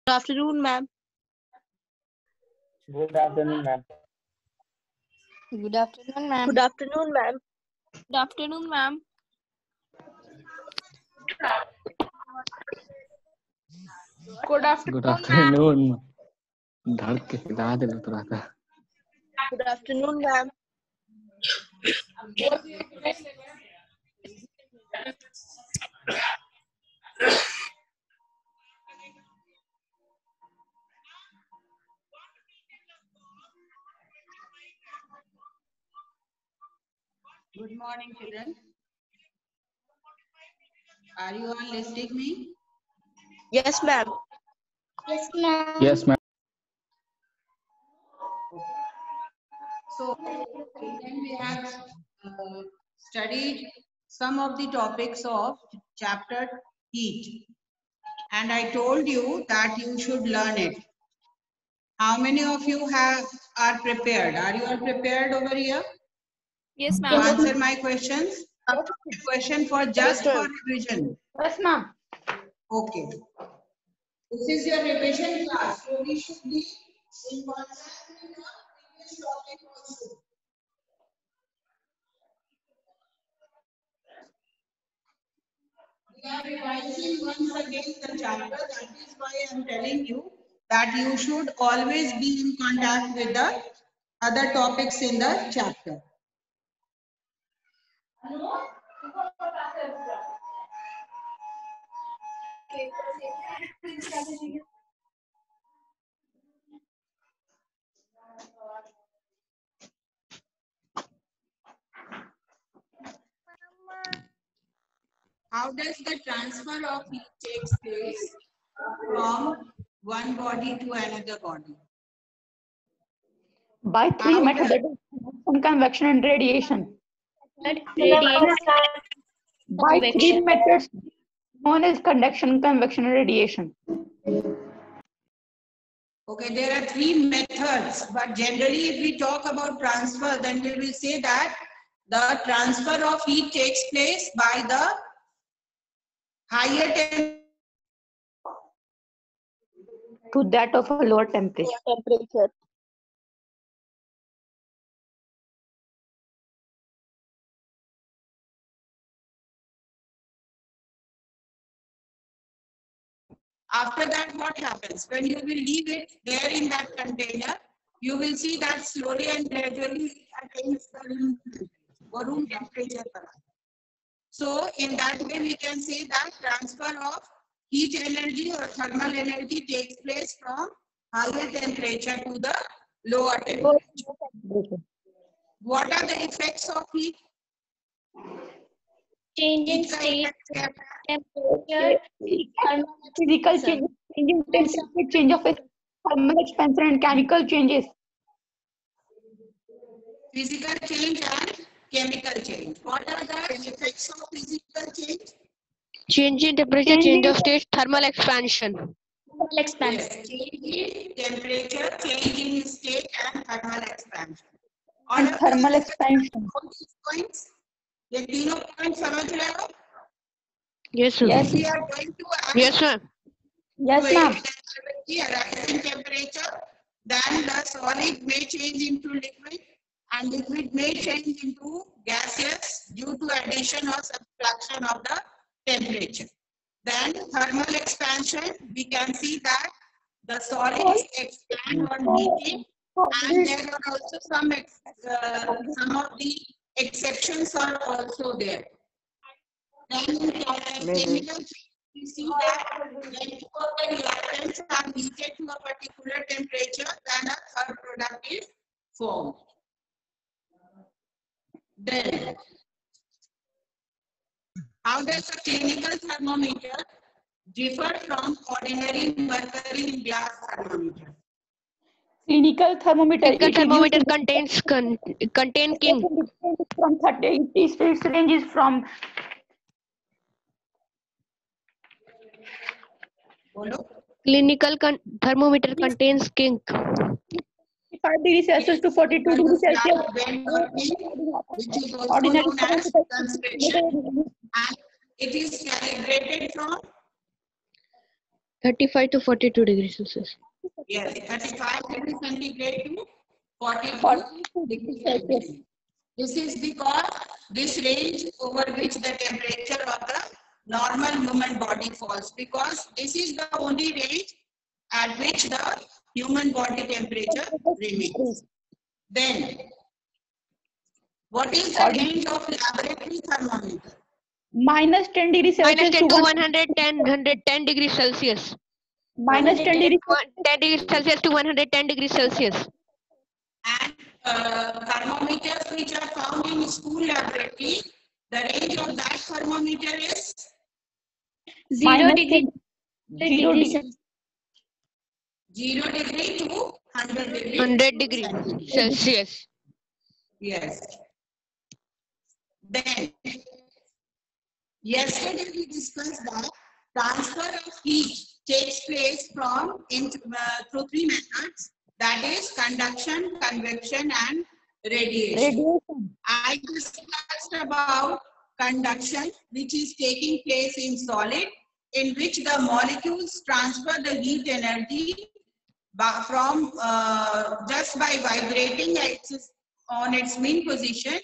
Good afternoon, ma'am. Good afternoon, ma'am. Good afternoon, ma'am. Good afternoon, ma'am. Good afternoon, ma'am. Good afternoon. Good afternoon. धड़ के हिला दे थोड़ा सा. Good afternoon, ma'am. Good morning, children. Are you all listening me? Yes, ma'am. Yes, ma'am. Yes, ma'am. So, then we have studied some of the topics of chapter heat. And I told you that you should learn it. How many of you are prepared? Are you all prepared over here? Yes, To ma'am. answer my questions? Question for just for revision. Yes, ma'am. Okay. This is your revision class. So we should be in contact with the previous topic also. We are revising once again the chapter. That is why I am telling you that you should always be in contact with the other topics in the chapter. How does the transfer of heat takes place from one body to another body? By three methods, that is convection and radiation. By three methods known as conduction, convection, and radiation. Okay, there are three methods, but generally if we talk about transfer, then we will say that the transfer of heat takes place by the higher temperature To that of a lower temperature. Temperature. After that, what happens? When you will leave it there in that container, you will see that slowly and gradually attains the room temperature. So, in that way, we can say that transfer of heat energy or thermal energy takes place from higher temperature to the lower temperature. What are the effects of heat? Change in Heat का state, effect temperature, Physical changes, change in temperature, change of thermal expansion, and chemical changes. Physical change and chemical change. What are the effects of physical change? Change in temperature, change of state, thermal expansion. thermal expansion. Yes, change in temperature, change in state, and thermal expansion. And thermal expansion. Points. ये तीनों points समझ रहे हो? Yes, sir. Yes. We are going to add Yes, ma'am. Yes, to ma'am. a rise in temperature, then the solid may change into liquid, and liquid may change into gaseous due to addition or subtraction of the temperature. Then thermal expansion, we can see that the solids expand on heating, and there are also some of the exceptions are also there. Then in chemical, we see that when two of the reactants are heated to a particular temperature, then a third product is formed. Then, how does a clinical thermometer differ from ordinary mercury in glass thermometer? Clinical thermometer. Clinical it is thermometer used contain king. from 30. Its range is from Clinical thermometer contains king. 5 degrees Celsius to 42 degrees Celsius. Which is also known as constriction, and it is calibrated from 35 to 42 degrees Celsius. Yes, 35 degrees centigrade to 42 degrees centigrade. This is because this range over which the temperature of the normal human body falls, because this is the only range at which the human body temperature remains. Then, what is the range of laboratory thermometer? minus 10 degrees Minus Celsius 10 to to 110 degrees Celsius. minus 10 degrees 10 degrees Celsius to 110 degrees Celsius. And thermometers which are found in school laboratory, the range of that thermometer is 0 degree. 0 degree. 0 degree to 100 degree. 100 degrees Celsius. Yes. Then, yesterday we discussed that transfer of heat takes place from through three methods, that is conduction, convection, and radiation. I discussed about conduction, which is taking place in solid, in which the molecules transfer the heat energy from just by vibrating on its mean position,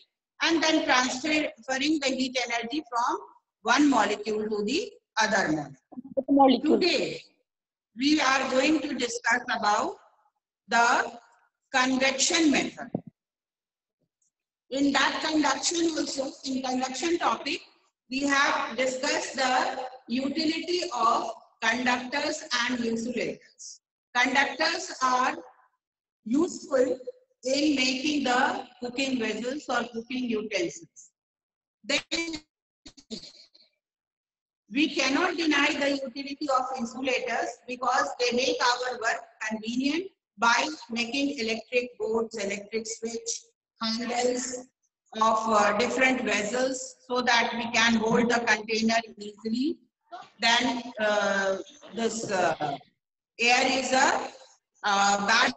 and then transferring the heat energy from one molecule to the other molecule. Today, we are going to discuss about the convection method. In that conduction also, in conduction topic, we have discussed the utility of conductors and insulators. Conductors are useful in making the cooking vessels or cooking utensils. Then we cannot deny the utility of insulators because they make our work convenient by making electric boards, electric switch, handles of different vessels so that we can hold the container easily. Then this air is a bad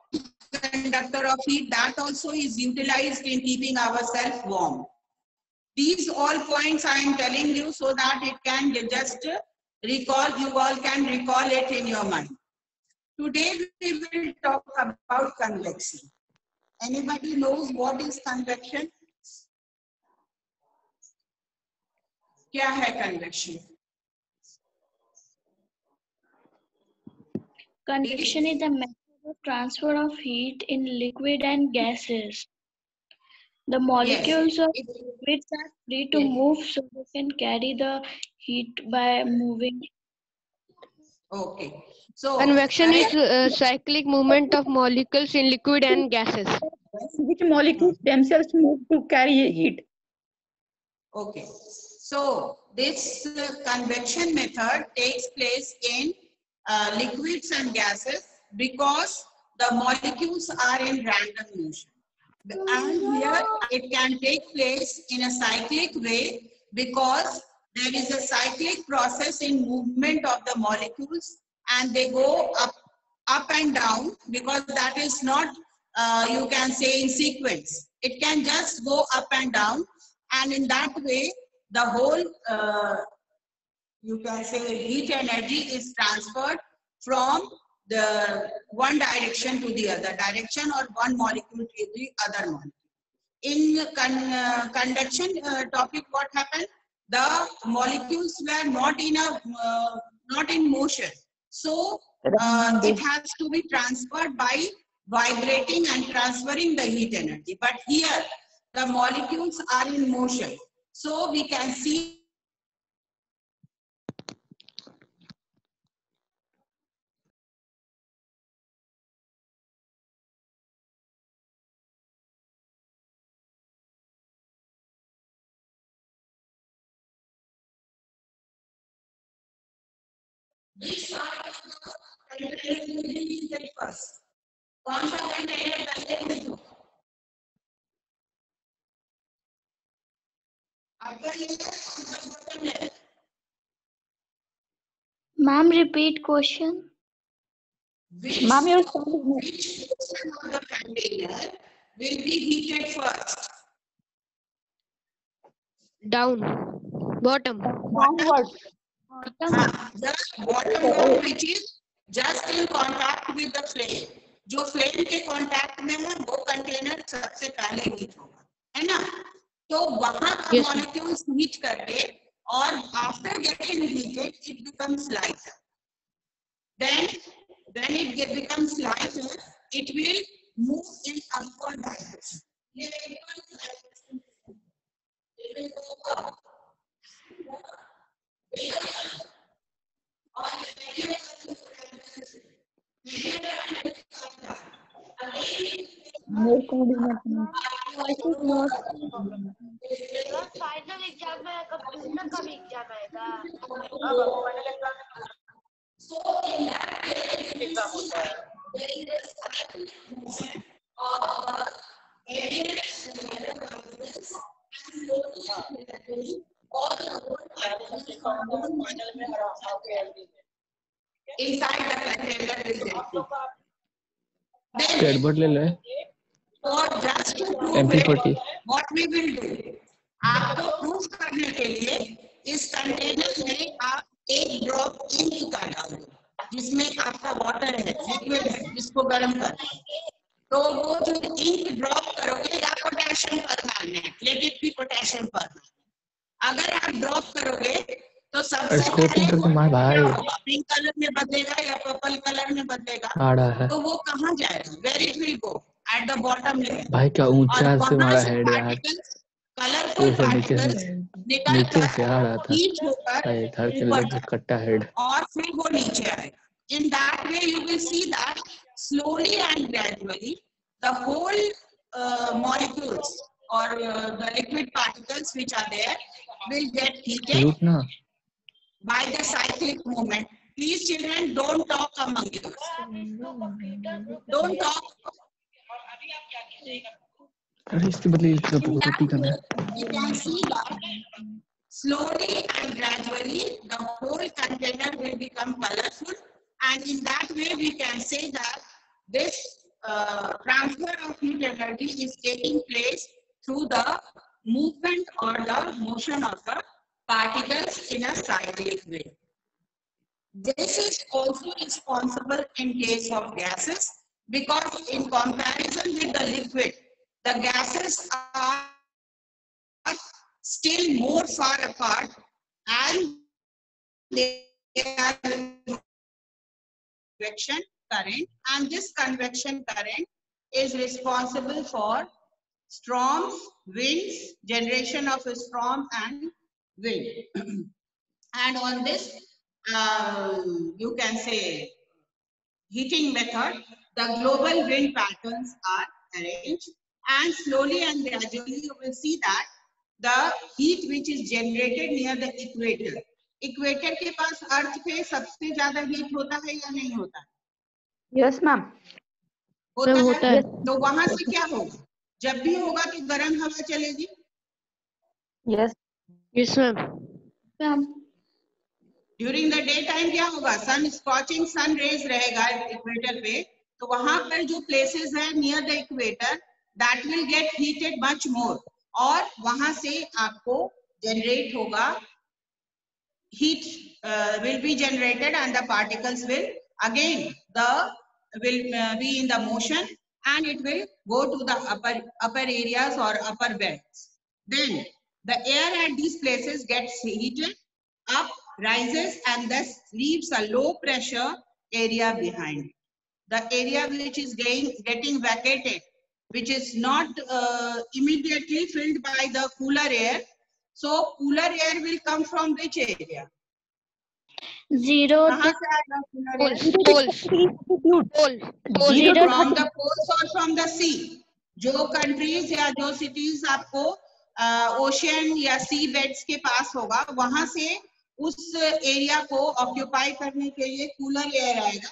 conductor of heat, that also is utilized in keeping ourselves warm. These all points I am telling you so that it can just recall, you all can recall it in your mind. Today we will talk about convection. Anybody knows what is convection? क्या है convection? Convection is the method of transfer of heat in liquid and gases. The molecules of liquids are free to move, so they can carry the heat by moving. Okay. So Convection is a cyclic movement of molecules in liquid and gases. Which molecules themselves move to carry heat. Okay. So this convection method takes place in liquids and gases because the molecules are in random motion. And here it can take place in a cyclic way because there is a cyclic process in movement of the molecules, and they go up and down because that is not, you can say, in sequence. It can just go up and down, and in that way the whole, you can say, heat energy is transferred from the one direction to the other direction, or one molecule to the other molecule. In conduction topic, what happened? The molecules were not in motion, so it has to be transferred by vibrating and transferring the heat energy. But here the molecules are in motion, so we can see this part of the container will get first. कौन सा container पहले में? Ma'am, repeat question. Ma'am, your Which portion of the container will be heated first? Down. Bottom. downward. The bottom one, which is just in contact with the flame. जो flame के contact में है वो container सबसे पहले heat होगा, है ना? तो वहां का मॉलिक्यूल्स हीट करके और after getting heated it becomes lighter. Then when it becomes lighter, it will move in upward direction. It will go up. Final exam में कंप्यूटर का भी एग्जाम आएगा. So in that case, there is a inside the container is empty. Scared ले ले. और just to prove MP40. what we will do, आपको proof करने के लिए इस कंटेनर में आप एक ड्रॉप इंक का डाल दो, जिसमें आपका वाटर है, लिक्विड है, जिसको गर्म करना है. तो वो जो इंक ड्रॉप करोगे या पोटेशियम परमानेंट है, let it be potassium permanent. अगर आप ड्रॉप करोगे तो सबसे पिंक कलर में बदलेगा या पर्पल कलर में बदलेगा, तो वो कहाँ जाएगा? Where it will go? At the bottom layer. भाई क्या ऊंचा से मारा हेड यार. कलरफुल पार्टिकल्स नीचे से आ रहा था. हीट होकर इधर से लगा कट्टा हेड. और फिर वो नीचे आएगा. In that way you will see that slowly and gradually the whole molecules or the liquid particles which are there will get heated by the cyclic movement. Please children, don't talk among you. Don't talk. अरे इसके बदले इसका copy करना है. You can see that slowly and gradually the whole container will become colorful, and in that way we can say that this transfer of heat energy is taking place through the movement or the motion of the particles in a cyclic way. This is also responsible in case of gases, because in comparison with the liquid, the gases are still more far apart, and they are convection current, and this convection current is responsible for storms, winds, generation of a storm and wind. And on this, you can say heating method, the global wind patterns are arranged, and slowly and gradually you will see that the heat which is generated near the equator. Equator के पास अर्थ पे सबसे ज्यादा heat होता है या नहीं होता? Yes ma'am. होता है. तो वहां से क्या होगा? जब भी होगा तो गर्म हवा चलेगी. Yes. Yes, ma'am. During the day time क्या होगा? सन स्कॉचिंग सन रेज रहेगा इक्वेटर पे, तो वहां पर जो प्लेसेस है near the equator, that will get heated much more, और वहां से आपको जनरेट होगा, heat will be generated, and the particles will again be in the motion, and it will go to the upper areas or upper belts. Then the air at these places gets heated up, rises, and thus leaves a low pressure area behind. The area which is getting vacated, which is not immediately filled by the cooler air. So cooler air will come from which area? Zero. कहाँ से आएगा cooler air? Poles. From the poles or from the sea. जो countries या जो cities आपको ocean या sea beds के पास होगा, वहां से उस area को occupy करने के लिए cooler air आएगा.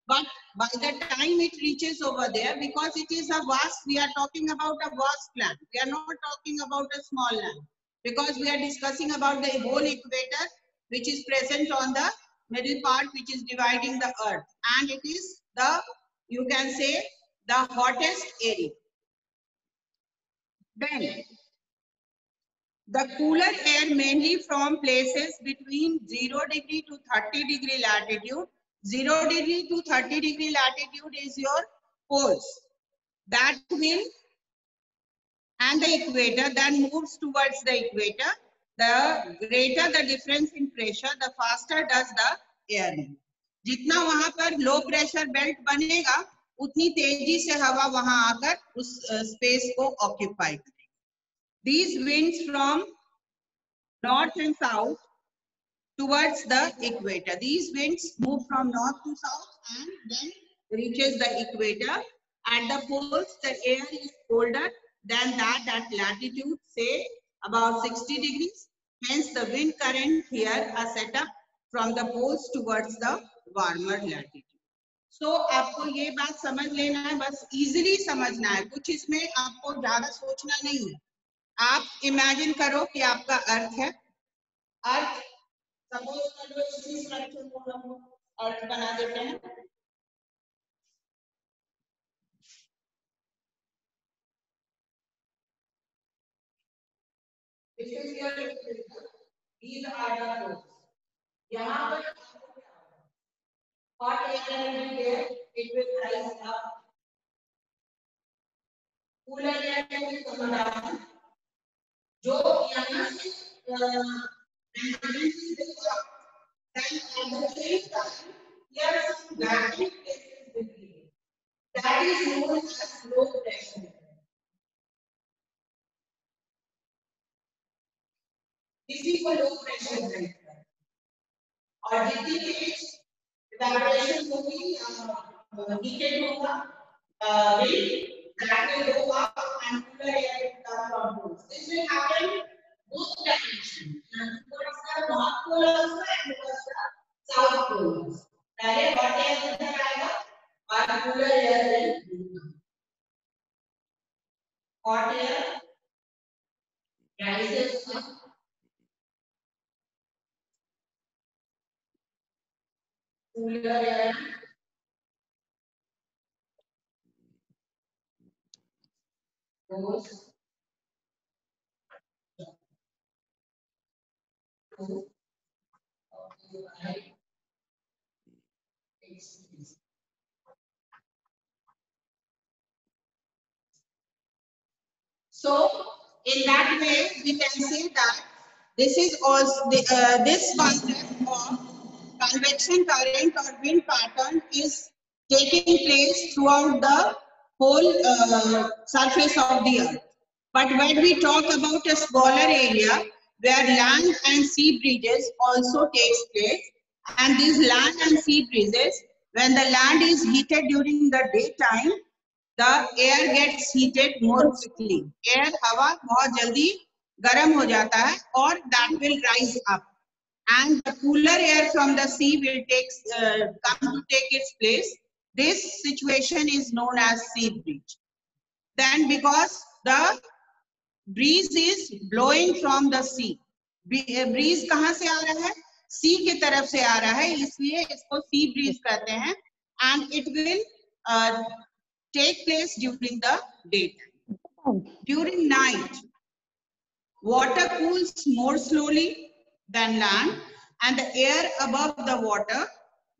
But by the time it reaches over there, because it is a vast, we are talking about a vast land. We are not talking about a small land, because we are discussing about the whole equator, which is present on the middle part, which is dividing the earth, and it is the, you can say, the hottest area. Then the cooler air, mainly from places between 0 degree to 30 degree latitude, 0 degree to 30 degree latitude is your poles. That will, and the equator then moves towards the equator. The greater the difference in pressure, the faster does the air move. जितना वहां पर low pressure belt बनेगा, उतनी तेजी से हवा वहां आकर उस स्पेस को ऑक्यूपाई करेगी. These winds from north and south towards the equator. These winds move from north to south and then reaches the equator. At the poles, the air is colder than that at latitude, say about 60 degrees. Hence, the wind current here are set up from the poles towards the warmer latitude. So, आपको ये बात समझ लेना है, बस easily समझना है, कुछ इसमें आपको ज़्यादा सोचना नहीं है. आप imagine करो कि आपका अर्थ है, अर्थ सपोज कर लो इसी स्ट्रक्चर को हम अर्थ बना देते हैं. This is your equator. These are the poles. यहाँ पर hot air will be there. It will rise up. Cooler air will come down. जो यहाँ से then at the same time, here some vacuum places will be. That is known as low pressure. इसी को low pressure कहते हैं. और जितनी तेज evaporation होगी, हीटेड होगा, that will go up and cooler air will come from poles. This will happen both directions. Towards the north pole also and towards the south pole also. पहले hot air अंदर आएगा और cooler air will come. Hot air rises up. Cooler air goes to so in that way we can say that this is also this concept of convection current or wind pattern is taking place throughout the whole surface of the earth. But when we talk about a smaller area where land and sea breezes also takes place, and these land and sea breezes, when the land is heated during the daytime, the air gets heated more quickly. Air हवा बहुत जल्दी गर्म हो जाता है और that will rise up. And the cooler air from the sea will come to take its place. This situation is known as sea breeze. Then because the breeze is blowing from the sea, breeze कहाँ से आ रहा है? sea की तरफ से आ रहा है, इसलिए इसको sea breeze कहते हैं. And it will take place during the daytime. During night, water cools more slowly than land, and the air above the water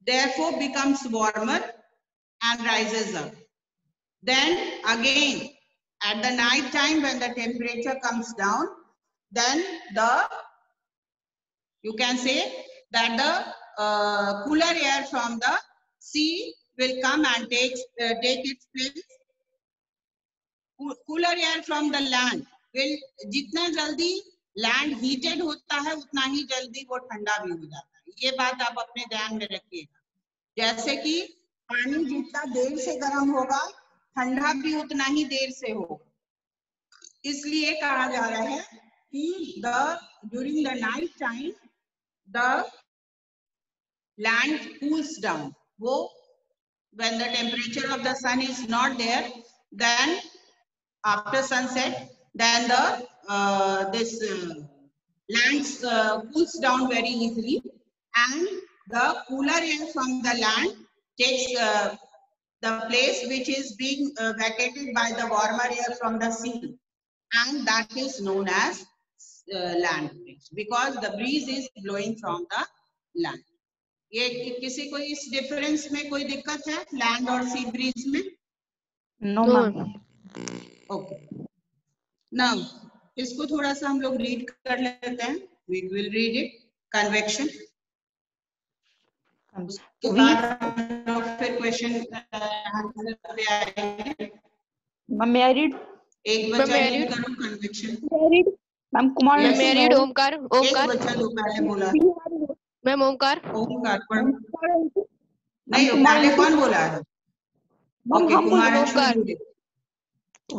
therefore becomes warmer and rises up. Then again at the night time when the temperature comes down, then you can say that the cooler air from the sea will come and take its place. Cooler air from the land will, जितना जल्दी land heated होता है उतना ही जल्दी वो ठंडा भी हो जाता है. ये बात आप अपने ध्यान में रखिएगा. जैसे कि पानी जितना देर से गर्म होगा ठंडा भी उतना ही देर से होगा. इसलिए कहा जा रहा है कि during the night time the land cools down. वो when the temperature of the sun is not there, then after sunset, then the land cools down very easily, and the cooler air from the land takes the place which is being vacated by the warmer air from the sea, and that is known as land breeze, because the breeze is blowing from the land. ये किसी को इस difference में कोई दिक्कत है land और sea breeze में? No, No, ma'am. ma'am. Okay, now इसको थोड़ा सा हम लोग रीड कर लेते हैं. We will read it. Convection. उसके बाद हम लोग फिर क्वेश्चन आंसर पे आएंगे. Ma'am, may I read? एक Ma'am, बच्चा may I रीड read? करो convection. May I read? Ma'am, Kumar. Yes. May I read Omkar? एक Omkar? बच्चा दो पहले बोला. Ma'am, Omkar? ओमकार पढ़. Ma'am, नहीं, Kumar. पहले कौन बोला है? Ma'am, ओके, हम Kumar Ma'am, Anshu Omkar. read it.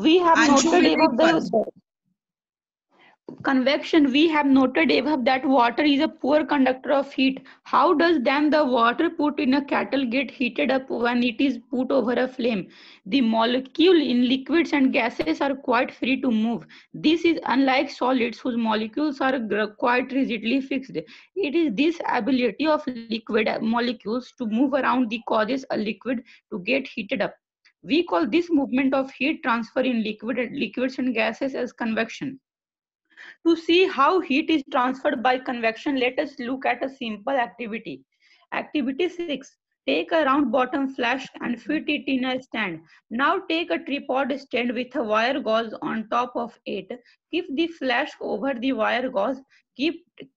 We have Anshu noted will read above first. the convection. We have noted above that water is a poor conductor of heat. How does then the water put in a kettle get heated up when it is put over a flame? The molecule in liquids and gases are quite free to move. This is unlike solids whose molecules are quite rigidly fixed. It is this ability of liquid molecules to move around that causes a liquid to get heated up. We call this movement of heat transfer in liquids and gases as convection. To see how heat is transferred by convection, let us look at a simple activity. Activity 6. Take a round bottom flask and fit it in a stand. Now take a tripod stand with a wire gauze on top of it. Keep the flask over the wire gauze.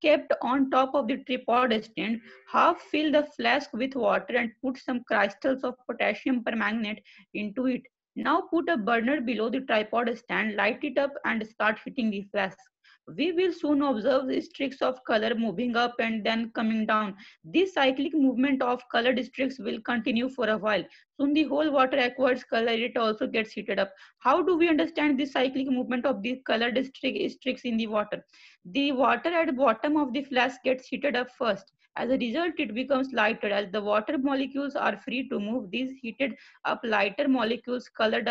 Kept on top of the tripod stand. Half fill the flask with water and put some crystals of potassium permanganate into it. Now put a burner below the tripod stand, light it up and start heating the flask. We will soon observe streaks of color moving up and then coming down. This cyclic movement of colored streaks will continue for a while. Soon the whole water acquires color, it also gets heated up. How do we understand this cyclic movement of the colored streaks in the water? The water at the bottom of the flask gets heated up first. As a result, it becomes lighter. As the water molecules are free to move, these heated up lighter molecules colored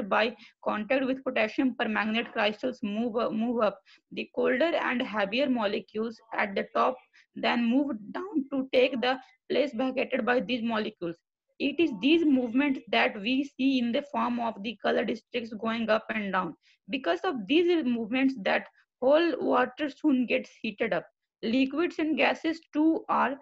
by contact with potassium permanganate crystals move up. The colder and heavier molecules at the top then move down to take the place vacated by these molecules. It is these movements that we see in the form of the colored streaks going up and down. Because of these movements, that whole water soon gets heated up. Liquids and gases too are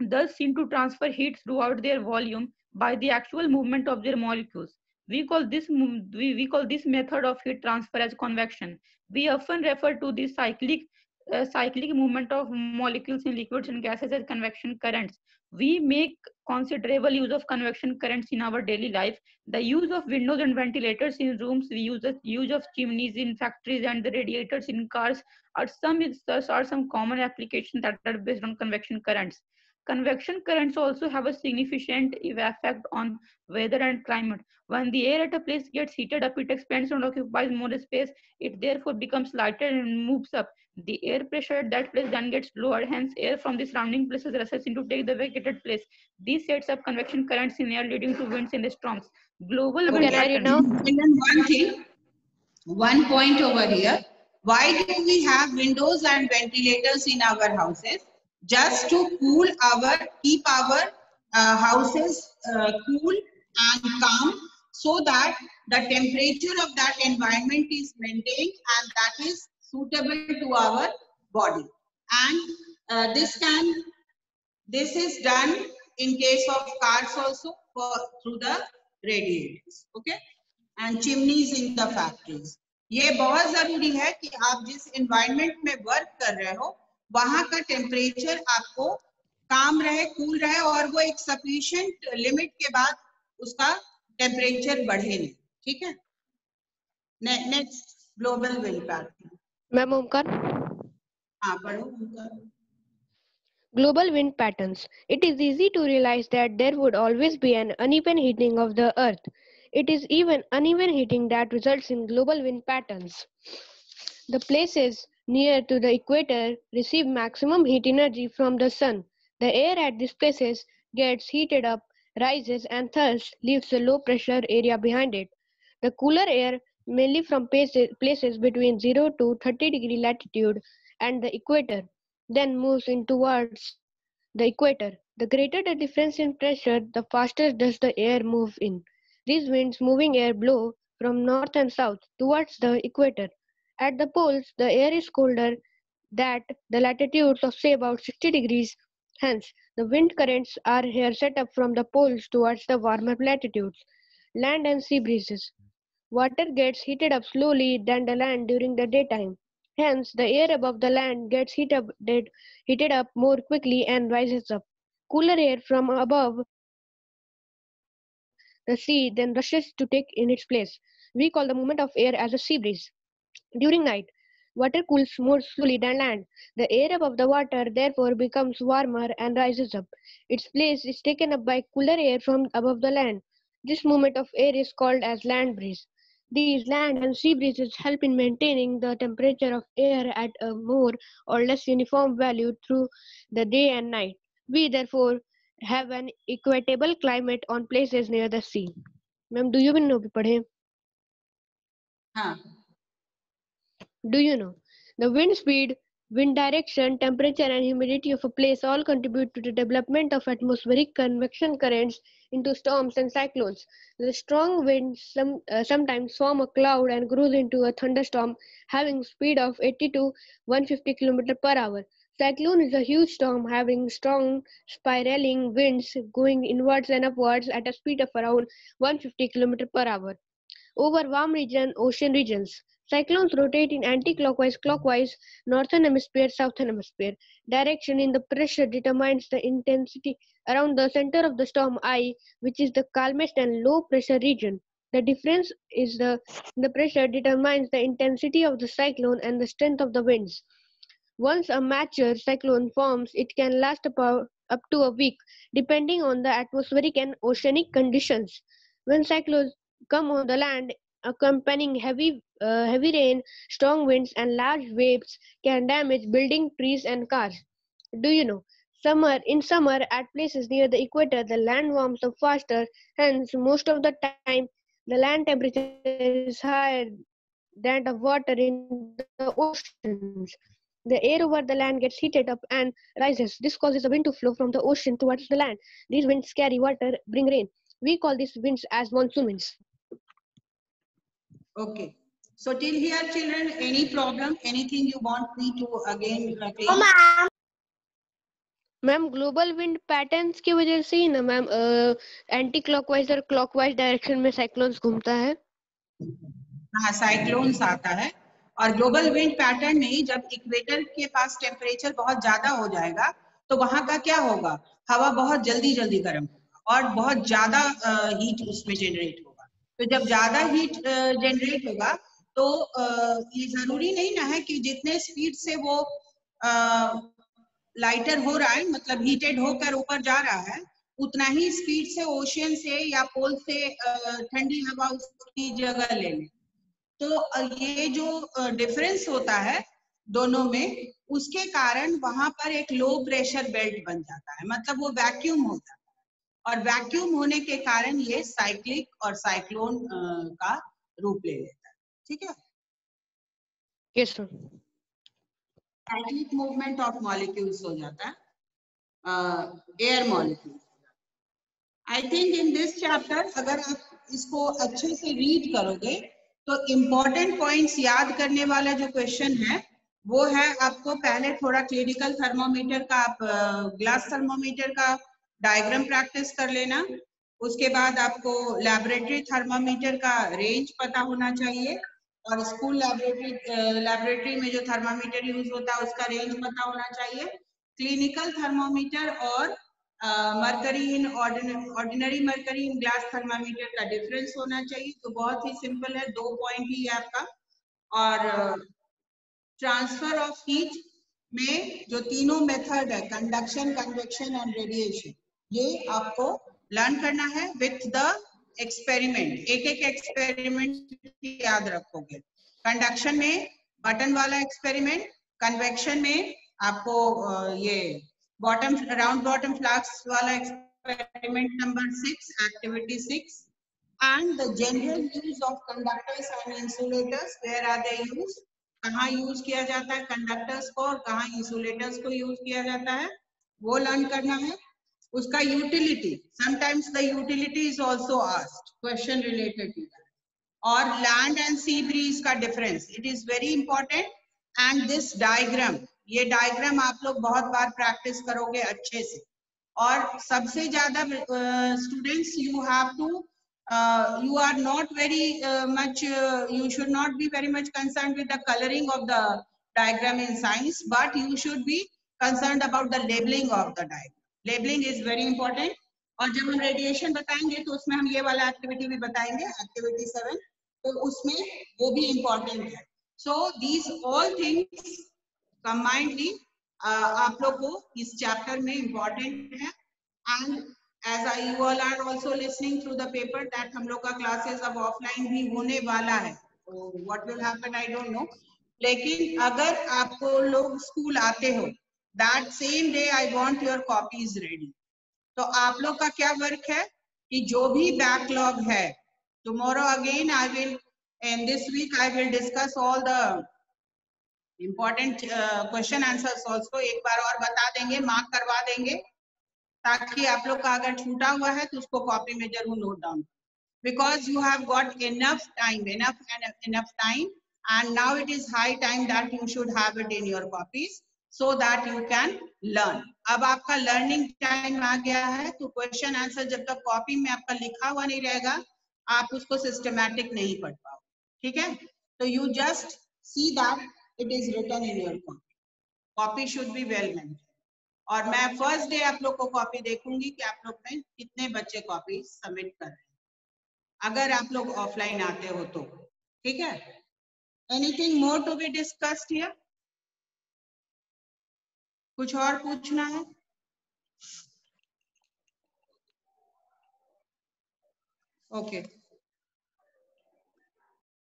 thus seem to transfer heat throughout their volume by the actual movement of their molecules. We call this method of heat transfer as convection. We often refer to this cyclic movement of molecules in liquids and gases as convection currents. We make considerable use of convection currents in our daily life. The use of windows and ventilators in rooms, we use the use of chimneys in factories and the radiators in cars are some common applications that are based on convection currents. Convection currents also have a significant effect on weather and climate. When the air at a place gets heated up, it expands and occupies more space. It therefore becomes lighter and moves up. The air pressure at that place then gets lower. Hence, air from the surrounding places rushes in to take the vacated place. This sets up convection currents in air, leading to winds and storms. Global Ma'am, Okay. can I read now? And then one thing, one point over here. Why do we have windows and ventilators in our houses? Just to keep our houses cool and calm, so that the temperature of that environment is maintained and that is suitable to our body. And this is done in case of cars also through the radiators. Okay. And chimneys in the factories. ये बहुत जरूरी है कि आप जिस environment में work कर रहे हो वहां का टेम्परेचर आपको काम रहे, कूल रहे और वो एक सफिशिएंट लिमिट के बाद उसका टेम्परेचर बढ़े नहीं. ठीक है. Next global wind pattern. Ma'am, Omkar. हाँ पढ़ो. Global wind patterns. It is easy to realize that there would always be an uneven heating of the earth. It is even uneven heating that results in global wind patterns. The places near to the equator receive maximum heat energy from the sun. The air at these places gets heated up, rises, and thus leaves a low pressure area behind it. The cooler air, mainly from places between 0 to 30-degree latitude and the equator, then moves in towards the equator. The greater the difference in pressure, the faster does the air move in. These winds moving air blow from north and south towards the equator. At the poles, the air is colder than the latitudes of say about 60 degrees. Hence, The wind currents are here set up from the poles towards the warmer latitudes. Land and sea breezes. Water gets heated up slowly than the land during the daytime. Hence, the air above the land gets heated up more quickly and rises up. Cooler air from above the sea then rushes to take in its place. We call the movement of air as a sea breeze. During night, water cools more slowly than land. The air above the water therefore becomes warmer and rises up. Its place is taken up by cooler air from above the land. This movement of air is called as land breeze. These land and sea breezes help in maintaining the temperature of air at a more or less uniform value through the day and night. We therefore have an equatable climate on places near the sea. Ma'am, do you know? पढ़े? हाँ, Do you know? The wind speed, wind direction, temperature, and humidity of a place all contribute to the development of atmospheric convection currents into storms and cyclones. The strong winds sometimes form a cloud and grows into a thunderstorm having speed of 80 to 150 km per hour. Cyclone is a huge storm having strong spiraling winds going inwards and upwards at a speed of around 150 km per hour. Over warm ocean regions. Cyclones rotate in anti-clockwise, clockwise, northern hemisphere, southern hemisphere. Direction in the pressure determines the intensity around the center of the storm I, which is the calmest and low pressure region. The difference is the pressure determines the intensity of the cyclone and the strength of the winds. Once a mature cyclone forms, it can last up to a week, depending on the atmospheric and oceanic conditions. When cyclones come on the land, accompanying heavy rain, strong winds, and large waves can damage buildings, trees, and cars. Do you know? In summer, at places near the equator, the land warms up faster. Hence, most of the time, the land temperature is higher than of water in the oceans. The air over the land gets heated up and rises. This causes the wind to flow from the ocean towards the land. These winds carry water, bring rain. We call these winds as monsoon winds. okay. So till here, children, any problem? Anything you want me to again clear? Ma'am global wind patterns की वजह से ही ना ma'am anti clockwise और clockwise direction में cyclones घूमता है. हाँ, cyclones आता है. और ग्लोबल विंड पैटर्न में जब इक्वेटर के पास टेम्परेचर बहुत ज्यादा हो जाएगा तो वहां का क्या होगा, हवा बहुत जल्दी जल्दी गर्म होगा और बहुत ज्यादा हीट उसमें जनरेट होगा. तो जब ज्यादा हीट जनरेट होगा तो ये जरूरी नहीं ना है कि जितने स्पीड से वो लाइटर हो रहा है, मतलब हीटेड होकर ऊपर जा रहा है, उतना ही स्पीड से ओशियन से या पोल से ठंडी हवा उसकी जगह ले ले. तो ये जो डिफरेंस होता है दोनों में, उसके कारण वहां पर एक लो प्रेशर बेल्ट बन जाता है, मतलब वो वैक्यूम होता है. और वैक्यूम होने के कारण ये साइक्लिक और साइक्लोन का रूप ले लेता है. ठीक है. Yes sir. Cyclic movement of molecules हो जाता है, air molecules. I think in this chapter अगर आप इसको अच्छे से रीड करोगे तो इम्पोर्टेंट पॉइंट्स याद करने वाला जो क्वेश्चन है वो है, आपको पहले थोड़ा क्लिनिकल थर्मोमीटर का, आप ग्लास थर्मोमीटर का डायग्राम प्रैक्टिस कर लेना. उसके बाद आपको लैबोरेटरी थर्मोमीटर का रेंज पता होना चाहिए और स्कूल लैबोरेटरी में जो थर्मामीटर यूज होता है उसका रेंज पता होना चाहिए. क्लिनिकल थर्मोमीटर और mercury in ordinary mercury in glass thermometer का डिफरेंस होना चाहिए. तो बहुत ही सिंपल है, 2 पॉइंट ही है आपका. और ट्रांसफर ऑफ हीट में जो तीनों मेथड है, कंडक्शन, कन्वेक्शन एंड रेडिएशन, ये आपको लर्न करना है विथ द एक्सपेरिमेंट. एक एक एक्सपेरिमेंट याद रखोगे. कंडक्शन में बटन वाला एक्सपेरिमेंट, कन्वेक्शन में आपको ये बॉटम राउंड बॉटम फ्लास्क वाला experiment number 6, activity 6, and the general use of conductors and insulators. Where are they used? कहाँ यूज किया जाता है कंडक्टर्स को और कहाँ इंसुलेटर्स को यूज किया जाता है, वो लर्न करना है. उसका utility, sometimes the utility is also asked, question related to that. और लैंड एंड सी ब्रीज का difference, it is very important. And this diagram, ये डायग्राम आप लोग बहुत बार प्रैक्टिस करोगे अच्छे से. और सबसे ज्यादा students you have to you are not very much you should not be very much concerned with the coloring of the diagram in science, but you should be concerned about the labeling of the diagram. Labeling is very important. और जब हम radiation बताएंगे तो उसमें हम ये वाला activity भी बताएंगे, एक्टिविटी 7, तो उसमें वो भी इम्पोर्टेंट है. So these all things combinedly आप लोग को इस चैप्टर में इम्पोर्टेंट है. And as you all are also listening through the paper that हम लोग का classes अब offline भी होने वाला है. So what will happen I don't know. लेकिन अगर आपको लोग स्कूल आते हो that same day I want your copies ready. तो आप लोग का क्या वर्क है कि जो भी बैकलॉग है, tomorrow again I will and this week I will discuss all the important question answers also. एक बार और बता देंगे, मार्क करवा देंगे, ताकि आप लोग का अगर छूटा हुआ है तो उसको कॉपी में जरूर note down, because you have got enough time and now it is high time that you should have it in your copies so that you can learn. अब आपका लर्निंग टाइम आ गया है, तो क्वेश्चन आंसर जब तक copy में आपका लिखा हुआ नहीं रहेगा आप उसको सिस्टमैटिक नहीं पढ़ पाओ. ठीक है, तो you just see that it is written in your copy. Copy should be well maintained. और मैं फर्स्ट डे आप लोग को कॉपी देखूंगी कि आप लोग में कितने बच्चे कॉपी सबमिट कर रहे हैं, अगर आप लोग ऑफलाइन आते हो तो. ठीक है, anything more to be discussed here? कुछ और पूछना है? ओके.